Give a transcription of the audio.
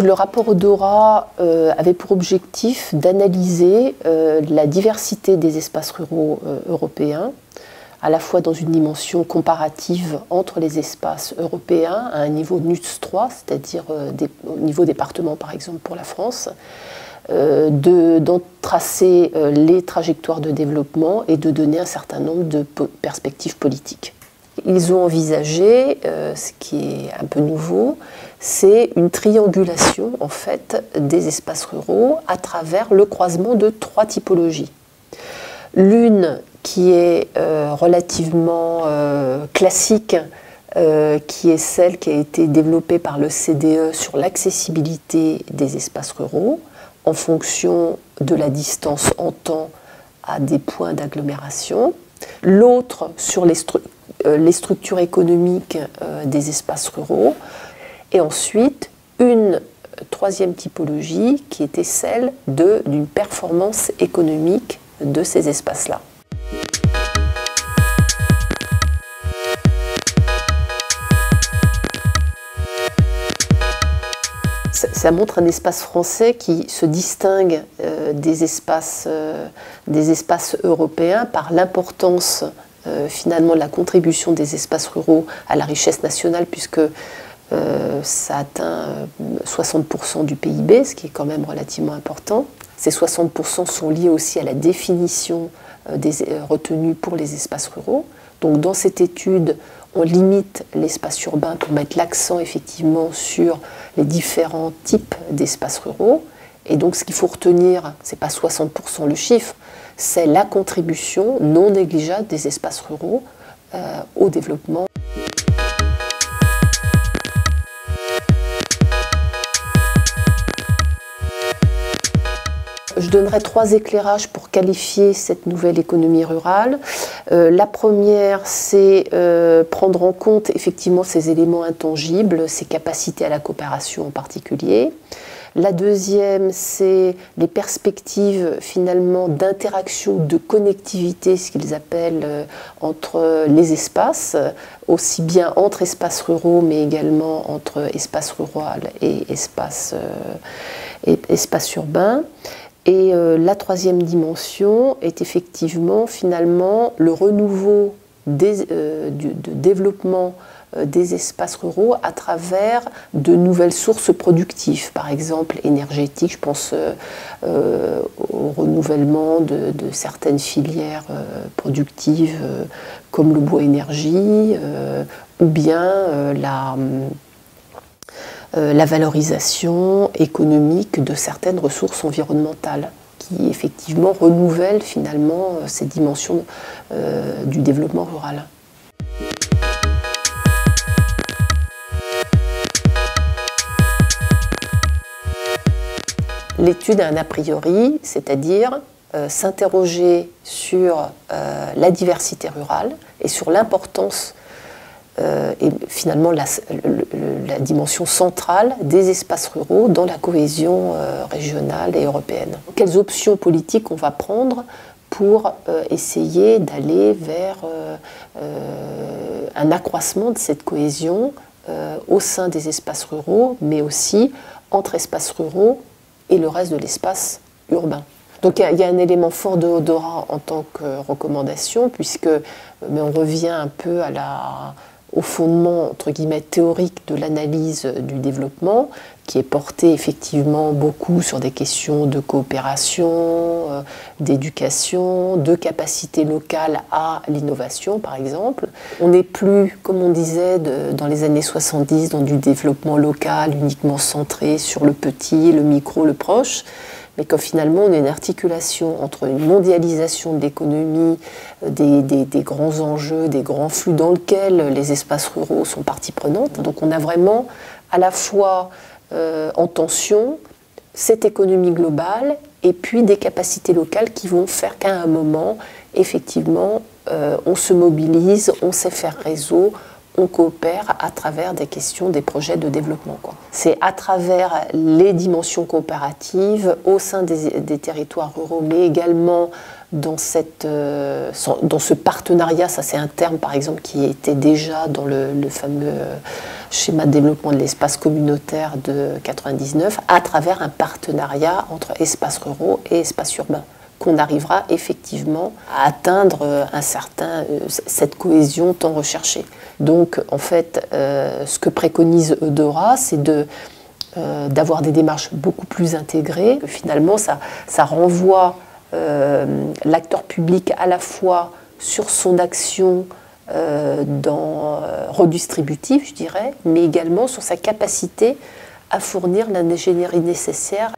le rapport Odora avait pour objectif d'analyser la diversité des espaces ruraux européens, à la fois dans une dimension comparative entre les espaces européens à un niveau NUTS 3, c'est-à-dire au niveau département par exemple pour la France, d'en tracer les trajectoires de développement et de donner un certain nombre de perspectives politiques. Ils ont envisagé, ce qui est un peu nouveau, c'est une triangulation en fait des espaces ruraux à travers le croisement de 3 typologies. L'une qui est relativement classique, qui est celle qui a été développée par le CDE sur l'accessibilité des espaces ruraux en fonction de la distance en temps à des points d'agglomération. L'autre sur les structures économiques des espaces ruraux. Et ensuite, une 3e typologie qui était celle d'une performance économique de ces espaces-là. Ça montre un espace français qui se distingue des espaces européens par l'importance finalement de la contribution des espaces ruraux à la richesse nationale, puisque ça atteint 60% du PIB, ce qui est quand même relativement important. Ces 60% sont liés aussi à la définition retenue pour les espaces ruraux. Donc dans cette étude, on limite l'espace urbain pour mettre l'accent effectivement sur les différents types d'espaces ruraux. Et donc ce qu'il faut retenir, ce n'est pas 60% le chiffre, c'est la contribution non négligeable des espaces ruraux au développement. Je donnerai 3 éclairages pour qualifier cette nouvelle économie rurale. La première, c'est prendre en compte effectivement ces éléments intangibles, ces capacités à la coopération en particulier. La deuxième, c'est les perspectives finalement d'interaction, de connectivité, ce qu'ils appellent entre les espaces, aussi bien entre espaces ruraux, mais également entre espaces ruraux et espaces urbains. Et la 3e dimension est effectivement finalement le renouveau de développement des espaces ruraux à travers de nouvelles sources productives, par exemple énergétiques. Je pense au renouvellement de certaines filières productives comme le bois énergie ou bien la valorisation économique de certaines ressources environnementales qui effectivement renouvellent finalement cette dimension du développement rural. L'étude a un a priori, c'est-à-dire s'interroger sur la diversité rurale et sur l'importance et finalement la dimension centrale des espaces ruraux dans la cohésion régionale et européenne. Quelles options politiques on va prendre pour essayer d'aller vers un accroissement de cette cohésion au sein des espaces ruraux, mais aussi entre espaces ruraux et le reste de l'espace urbain. Donc il y a un élément fort de Odora en tant que recommandation, mais on revient un peu au fondement entre guillemets théorique de l'analyse du développement, qui est porté effectivement beaucoup sur des questions de coopération, d'éducation, de capacité locale à l'innovation par exemple. On n'est plus, comme on disait dans les années 70, dans du développement local uniquement centré sur le petit, le micro, le proche, mais que finalement on a une articulation entre une mondialisation de l'économie, des grands enjeux, des grands flux dans lesquels les espaces ruraux sont partie prenante. Donc on a vraiment à la fois en tension cette économie globale et puis des capacités locales qui vont faire qu'à un moment, effectivement, on se mobilise, on sait faire réseau on coopère à travers des questions, des projets de développement. C'est à travers les dimensions coopératives au sein des territoires ruraux, mais également dans ce partenariat, ça c'est un terme par exemple qui était déjà dans le fameux schéma de développement de l'espace communautaire de 99, à travers un partenariat entre espaces ruraux et espaces urbains, qu'on arrivera effectivement à atteindre cette cohésion tant recherchée. Donc en fait, ce que préconise Eudora, c'est d'avoir des démarches beaucoup plus intégrées, que finalement ça renvoie l'acteur public à la fois sur son action redistributive, je dirais, mais également sur sa capacité à fournir l'ingénierie nécessaire.